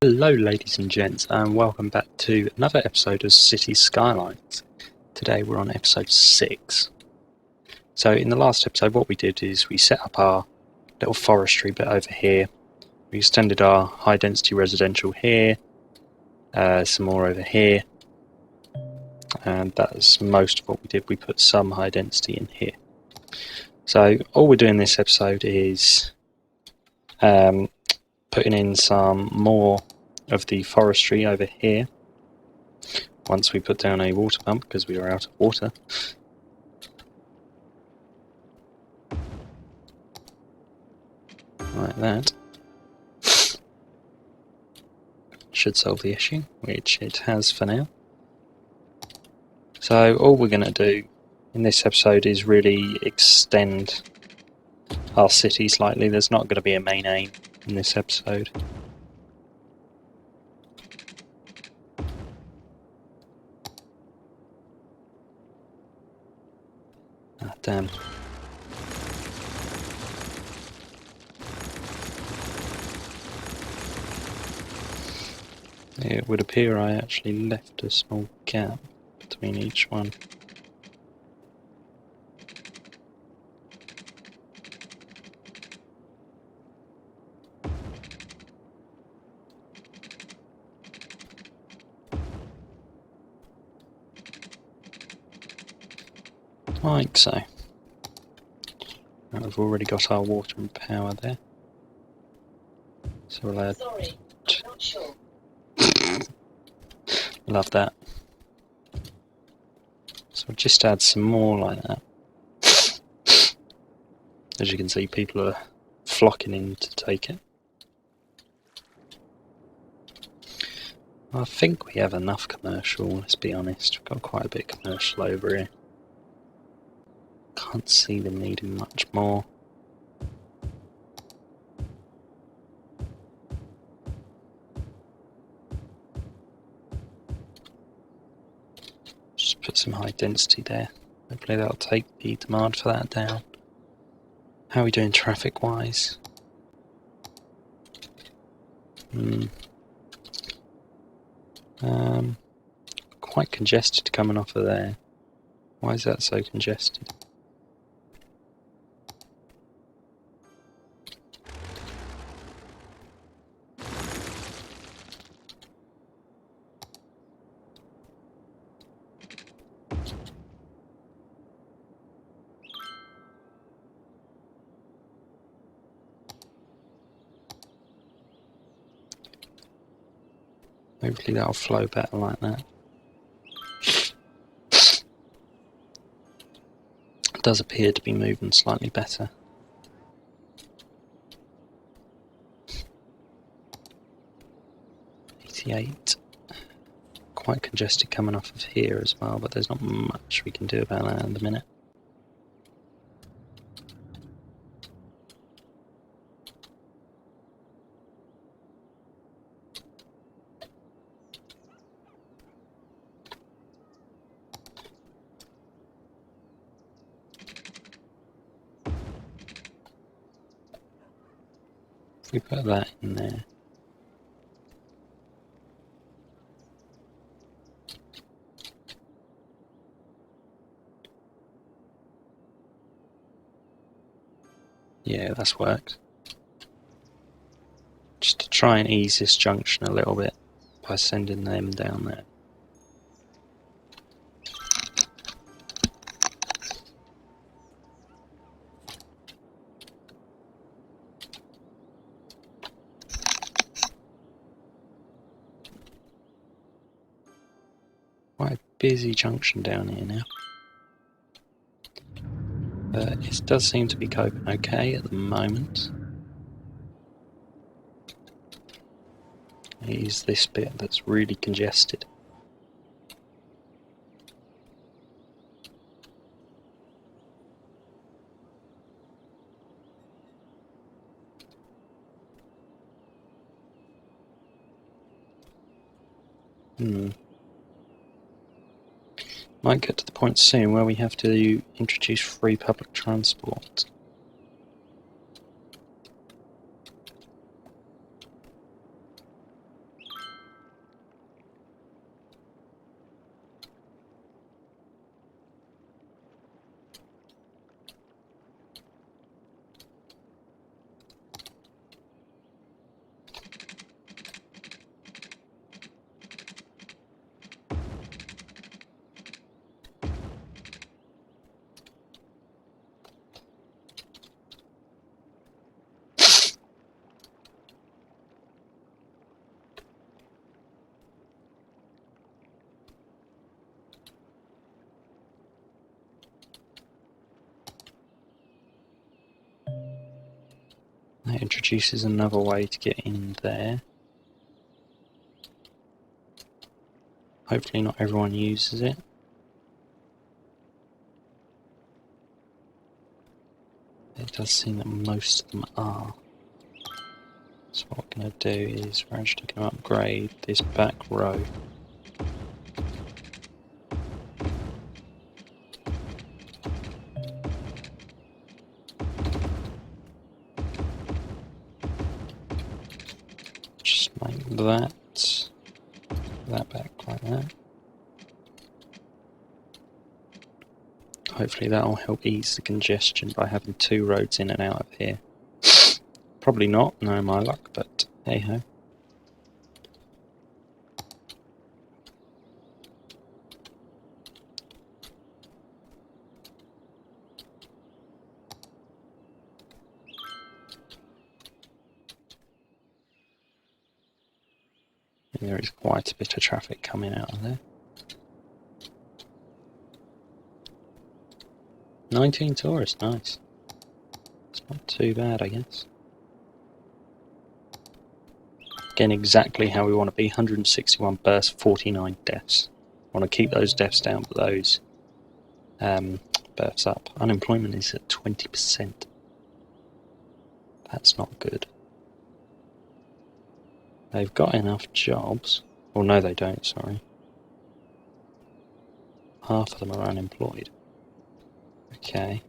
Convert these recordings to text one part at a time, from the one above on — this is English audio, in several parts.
Hello ladies and gents, and welcome back to another episode of City Skylines. Today we're on episode 6. So in the last episode what we did is we set up our little forestry bit over here. We extended our high density residential here, some more over here, and that's most of what we did. We put some high density in here. So all we're doing this episode is putting in some more of the forestry over here once we put down a water pump because we were out of water. Like that. Should solve the issue, which it has for now. So all we're going to do in this episode is really extend our city slightly. There's not going to be a main aim in this episode. Ah, damn. It would appear I actually left a small gap between each one. Like so. Right, we've already got our water and power there. So we'll add... Sorry, I'm not sure. Love that. So we'll just add some more like that. As you can see, people are flocking in to take it. I think we have enough commercial, let's be honest. We've got quite a bit of commercial over here. Can't see them needing much more. Just put some high density there. Hopefully that'll take the demand for that down. How are we doing traffic wise? Quite congested coming off of there. Why is that so congested? Hopefully that'll flow better like that. It does appear to be moving slightly better. '88. Quite congested coming off of here as well, but there's not much we can do about that in a minute. If we put that in there. Yeah, that's worked. Just to try and ease this junction a little bit by sending them down there. Quite a busy junction down here now. But it does seem to be coping okay at the moment. It is this bit that's really congested. Might get to the point soon where we have to introduce free public transport. That introduces another way to get in there. Hopefully not everyone uses it. It does seem that most of them are. So what we're going to do is we're actually going to upgrade this back row. Just make that back like that. Hopefully that'll help ease the congestion by having two roads in and out of here. Probably not, no my luck, but hey ho. And there is quite a bit of traffic coming out of there. 19 tourists, nice. It's not too bad, I guess. Again, exactly how we want to be. 161 bursts, 49 deaths. I want to keep those deaths down, but those births up. Unemployment is at 20%. That's not good. They've got enough jobs. Well, no they don't, sorry. Half of them are unemployed. Okay.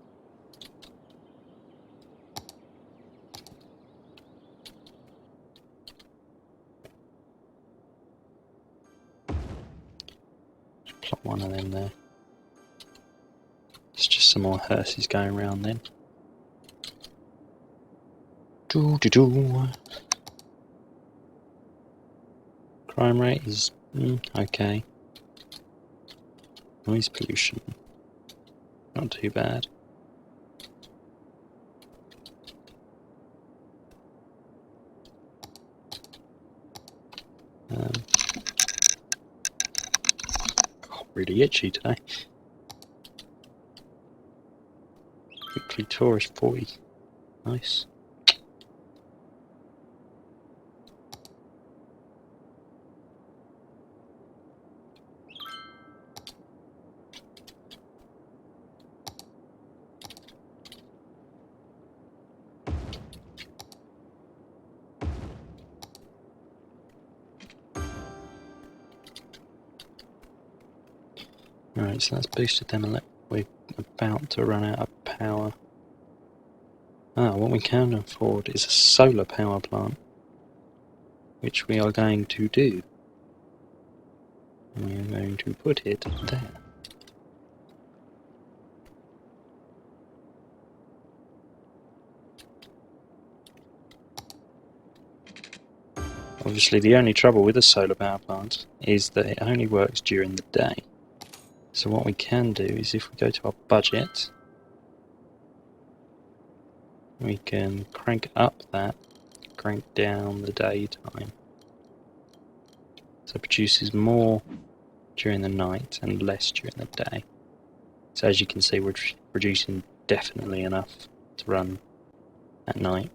Just plot one of them there. It's just some more hearses going around then. Doo-doo-doo. Crime rate is okay. Noise pollution, not too bad. Really itchy today. Weekly tourist 40. Nice. Alright, so that's boosted them a little. We're about to run out of power. What we can afford is a solar power plant, which we are going to do. We're going to put it there. Obviously the only trouble with a solar power plant is that it only works during the day. So what we can do is if we go to our budget, we can crank up that, crank down the daytime. So it produces more during the night and less during the day. So as you can see, we're producing definitely enough to run at night.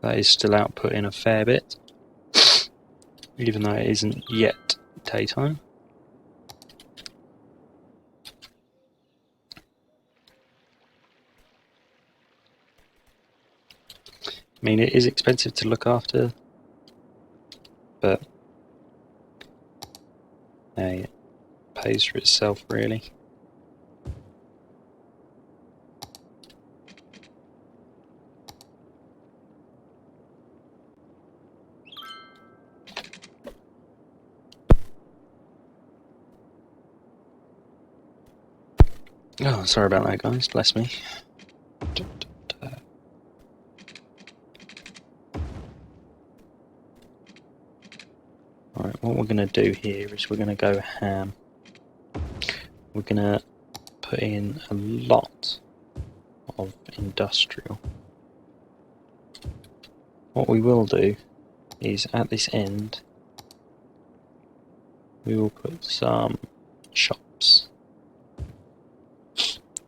That is still outputting a fair bit, even though it isn't yet daytime. I mean, it is expensive to look after, but hey, it pays for itself, really. Oh, sorry about that, guys. Bless me. Alright, what we're going to do here is we're going to go ham. We're going to put in a lot of industrial. What we will do is at this end, we will put some shops.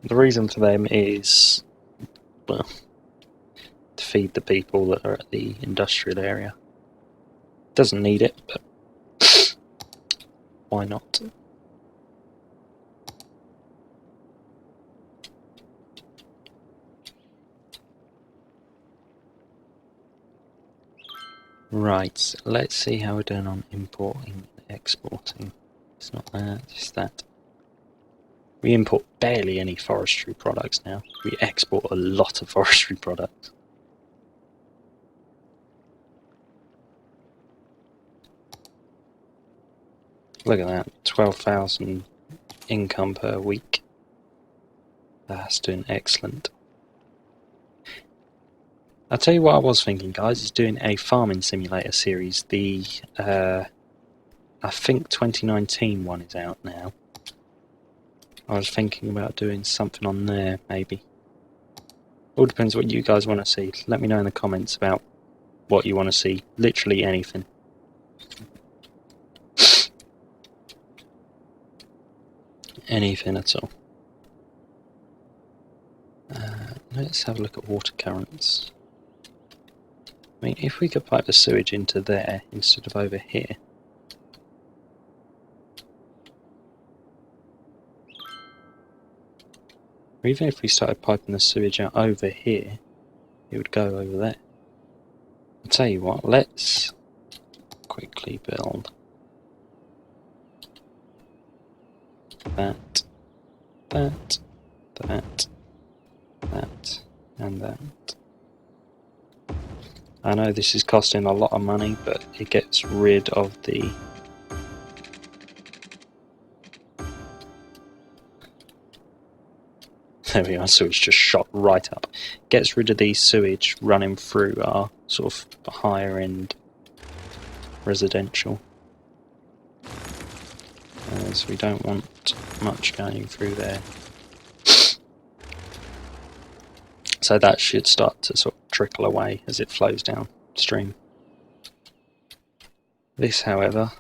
The reason for them is, well, to feed the people that are at the industrial area. Doesn't need it, but why not? Right, let's see how we're doing on importing and exporting. It's not that, it's that. We import barely any forestry products now. We export a lot of forestry products. Look at that, 12,000 income per week. That's doing excellent. I'll tell you what I was thinking, guys, is doing a farming simulator series. The, I think 2019 one is out now. I was thinking about doing something on there, maybe. All depends what you guys want to see. Let me know in the comments about what you want to see. Literally anything. Anything at all. Let's have a look at water currents. I mean, if we could pipe the sewage into there instead of over here. Or even if we started piping the sewage out over here, it would go over there. I'll tell you what, let's quickly build that, that, that, that, and that. I know this is costing a lot of money, but it gets rid of the there we are, sewage just shot right up. Gets rid of the sewage running through our sort of higher end residential. So we don't want much going through there. So that should start to sort of trickle away as it flows downstream. This, however,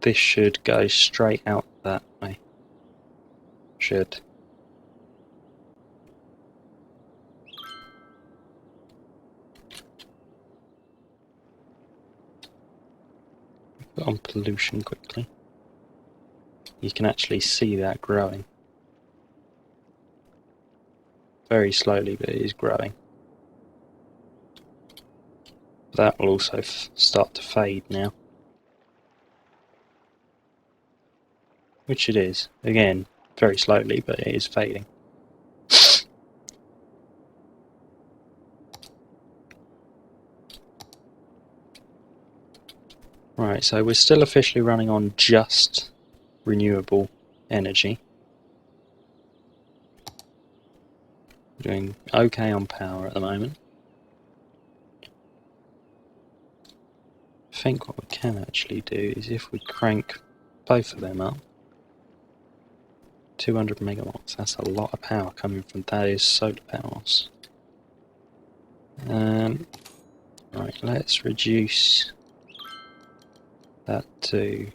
this should go straight out that way. Should. Put on pollution quickly. You can actually see that growing. Very slowly, but it is growing. That will also start to fade now. Which it is. Again, very slowly, but it is fading. Right, so we're still officially running on just renewable energy. We're doing okay on power at the moment. I think what we can actually do is if we crank both of them up, 200 megawatts, that's a lot of power coming from those solar panels. Right, let's reduce that to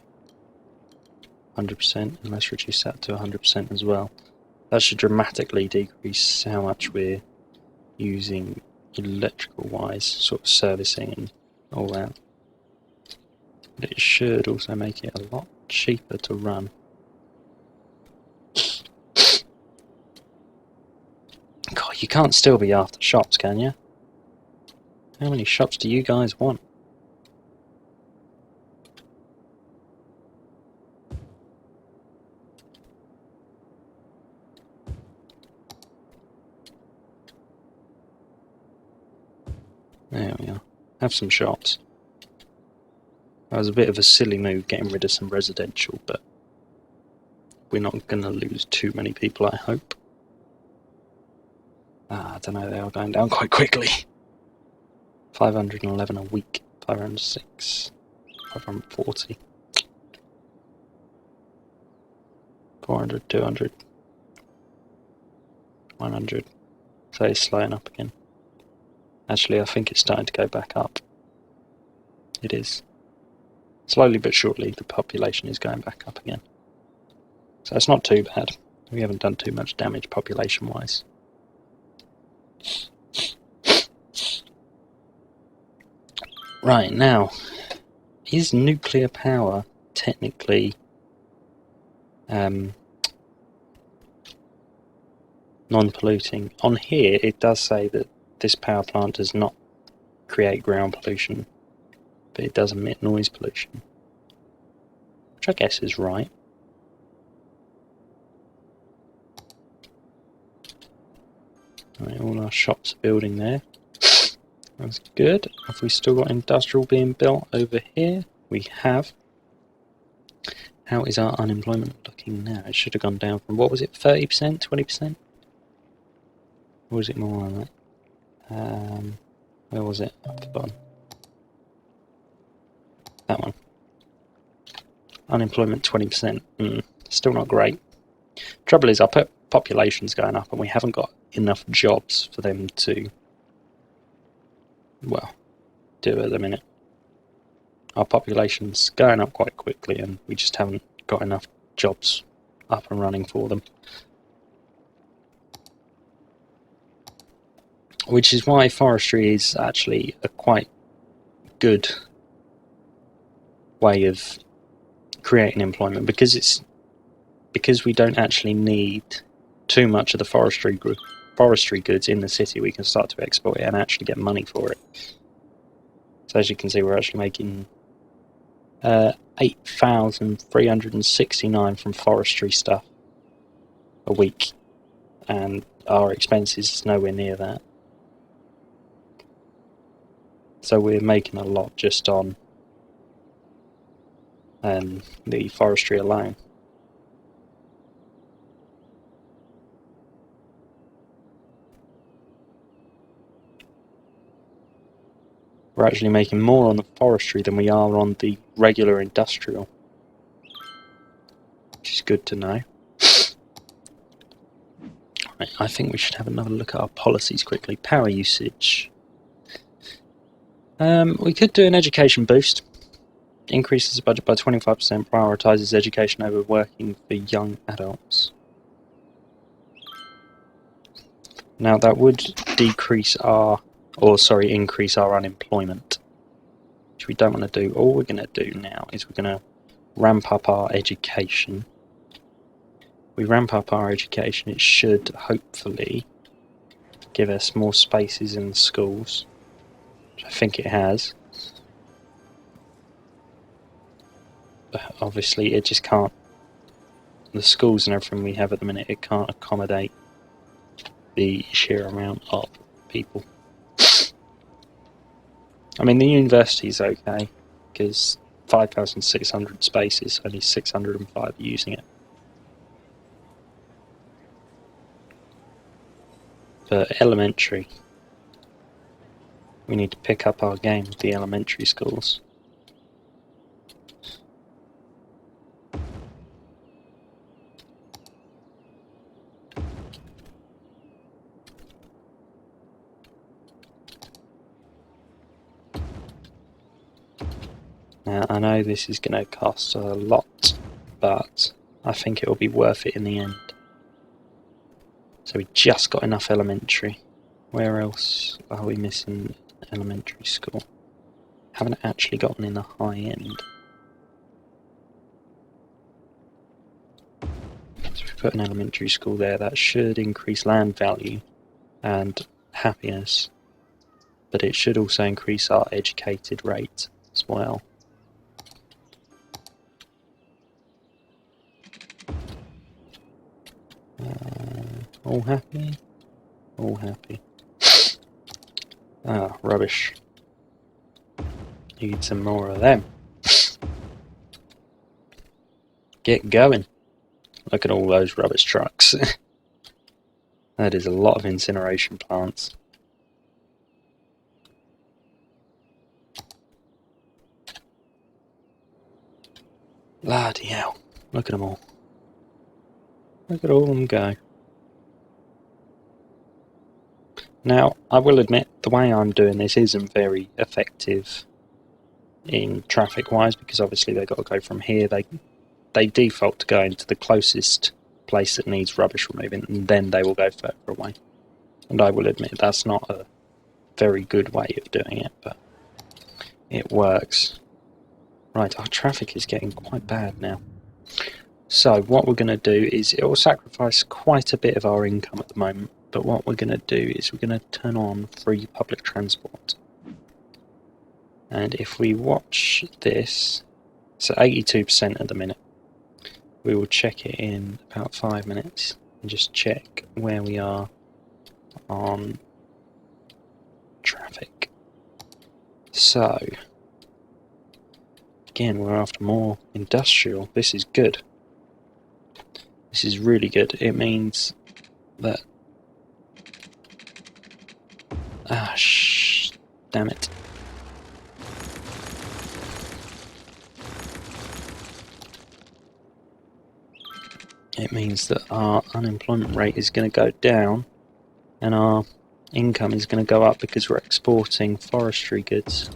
100%, and let's reduce that to 100% as well. That should dramatically decrease how much we're using electrical wise, sort of servicing and all that. But it should also make it a lot cheaper to run. God, you can't still be after shops, can you? How many shops do you guys want? There we are. Have some shops. That was a bit of a silly move getting rid of some residential, but we're not going to lose too many people, I hope. I don't know, they are going down quite quickly. 511 a week, 506, 540, 400, 200, 100. So it's slowing up again. Actually, I think it's starting to go back up. It is. Slowly but surely, the population is going back up again. So it's not too bad. We haven't done too much damage population-wise. Right, now, is nuclear power technically non-polluting? On here, it does say that this power plant does not create ground pollution, but it does emit noise pollution, which I guess is right. Right, all our shops are building there. That's good. Have we still got industrial being built over here? We have. How is our unemployment looking now? It should have gone down from, what was it, 30%, 20%? Or was it more than that? Where was it? Up the bottom. That one. Unemployment 20%. Still not great. Trouble is, our population's going up and we haven't got enough jobs for them to, well, do at the minute. Our population's going up quite quickly and we just haven't got enough jobs up and running for them. Which is why forestry is actually a quite good way of creating employment, because we don't actually need too much of the forestry goods in the city. We can start to export it and actually get money for it. So as you can see, we're actually making 8,369 from forestry stuff a week, and our expenses is nowhere near that. So we're making a lot just on the forestry alone. We're actually making more on the forestry than we are on the regular industrial, which is good to know. Right, I think we should have another look at our policies quickly. Power usage. We could do an education boost. Increases the budget by 25%, prioritises education over working for young adults. Now that would increase our unemployment, which we don't want to do. All we're going to do now is we're going to ramp up our education. We ramp up our education, it should hopefully give us more spaces in the schools, which I think it has. But obviously it just can't, the schools and everything we have at the minute, it can't accommodate the sheer amount of people. I mean, the university's okay, because 5,600 spaces, only 605 are using it. But elementary, we need to pick up our game with the elementary schools. Now, I know this is going to cost a lot, but I think it will be worth it in the end. So we just got enough elementary. Where else are we missing elementary school? Haven't actually gotten in the high end. So we put an elementary school there. That should increase land value and happiness, but it should also increase our educated rate as well. All happy? All happy. Ah, rubbish. Need some more of them. Get going. Look at all those rubbish trucks. That is a lot of incineration plants. Bloody hell. Look at them all. Look at all of them go. Now, I will admit, the way I'm doing this isn't very effective in traffic-wise, because obviously they've got to go from here. They default to going to the closest place that needs rubbish removing, and then they will go further away. And I will admit that's not a very good way of doing it, but it works. Right, our traffic is getting quite bad now. So what we're going to do is, it will sacrifice quite a bit of our income at the moment, but what we're going to do is we're going to turn on free public transport. And if we watch this, it's at 82% at the minute. We will check it in about 5 minutes and just check where we are on traffic. So, again, we're after more industrial. This is good. This is really good. It means that... damn it. It means that our unemployment rate is going to go down and our income is going to go up because we're exporting forestry goods.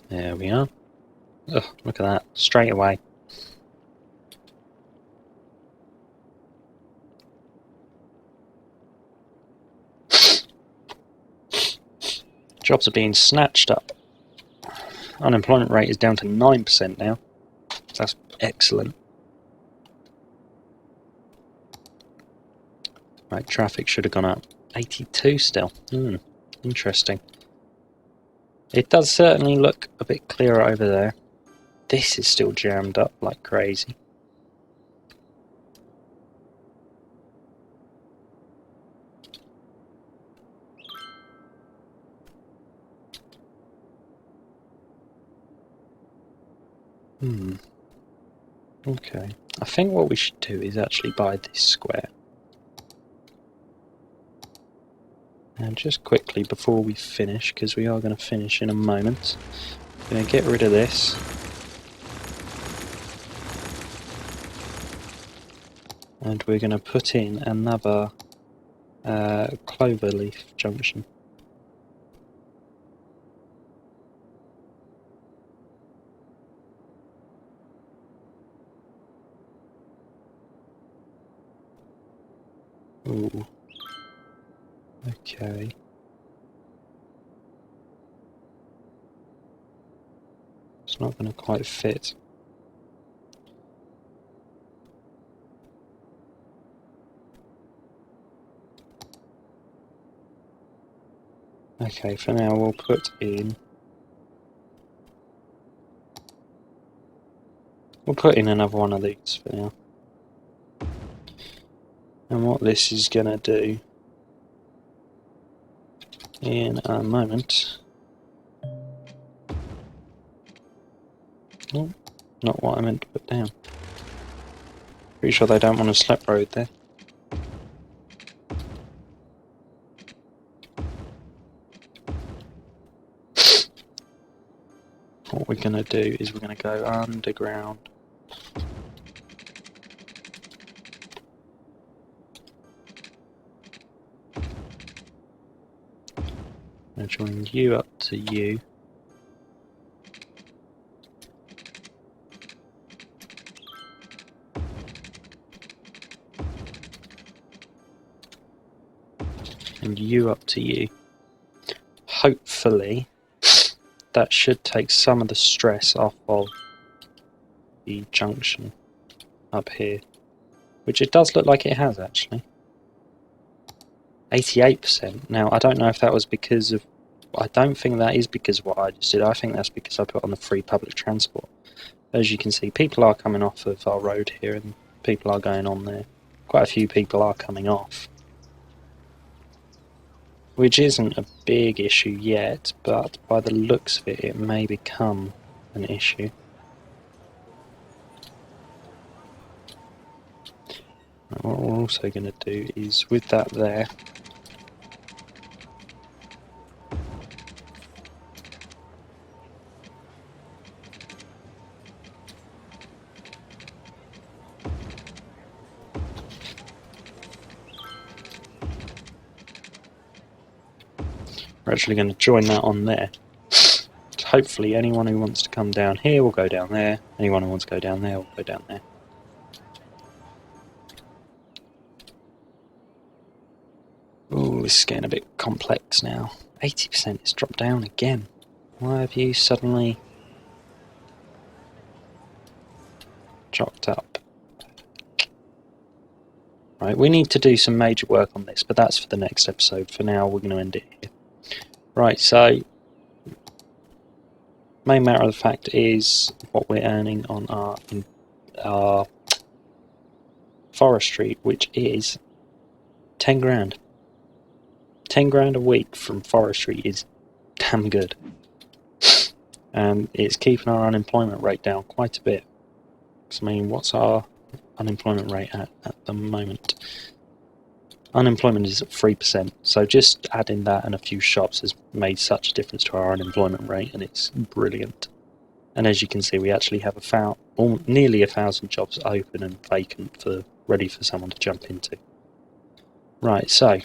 There we are. Ugh, look at that, straight away. Jobs are being snatched up. Unemployment rate is down to 9% now. That's excellent. Right, traffic should have gone up. 82 still. Interesting. It does certainly look a bit clearer over there. This is still jammed up like crazy. Okay. I think what we should do is actually buy this square. And just quickly before we finish, because we are going to finish in a moment, I'm going to get rid of this. And we're going to put in another cloverleaf junction. Ooh. Okay. It's not going to quite fit. Okay, for now we'll put in... We'll put in another one of these for now. And what this is going to do in a moment... Oh, not what I meant to put down. Pretty sure they don't want a slip road there. What we're going to do is we're going to go underground. I'm going to join you up to you. And you up to you. Hopefully that should take some of the stress off of the junction up here, which it does look like it has actually. 88%. Now I don't know if that was because of... I don't think that is because of what I just did. I think that's because I put on the free public transport. As you can see, people are coming off of our road here and people are going on there. Quite a few people are coming off, which isn't a big issue yet, but by the looks of it, it may become an issue. And what we're also going to do is, with that there, We're actually going to join that on there. Hopefully anyone who wants to come down here will go down there. Anyone who wants to go down there will go down there. Ooh, this is getting a bit complex now. 80% has dropped down again. Why have you suddenly chopped up? Right, we need to do some major work on this, but that's for the next episode. For now, we're going to end it here. Right, so main matter of the fact is what we're earning on our forestry, which is 10 grand. 10 grand a week from forestry is damn good. And it's keeping our unemployment rate down quite a bit. So, I mean, what's our unemployment rate at the moment? Unemployment is at 3%, so just adding that and a few shops has made such a difference to our unemployment rate, and it's brilliant. And as you can see, we actually have nearly 1,000 jobs open and vacant, ready for someone to jump into. Right, so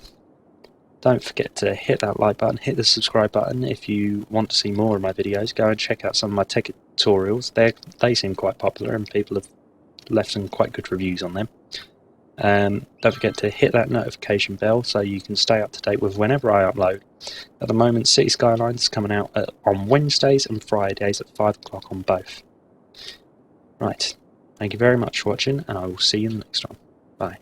don't forget to hit that like button, hit the subscribe button. If you want to see more of my videos, go and check out some of my tech tutorials. They seem quite popular and people have left some quite good reviews on them. Don't forget to hit that notification bell so you can stay up to date with whenever I upload. At the moment, City Skylines is coming out on Wednesdays and Fridays at 5 o'clock on both. Right, thank you very much for watching, and I will see you in the next one. Bye.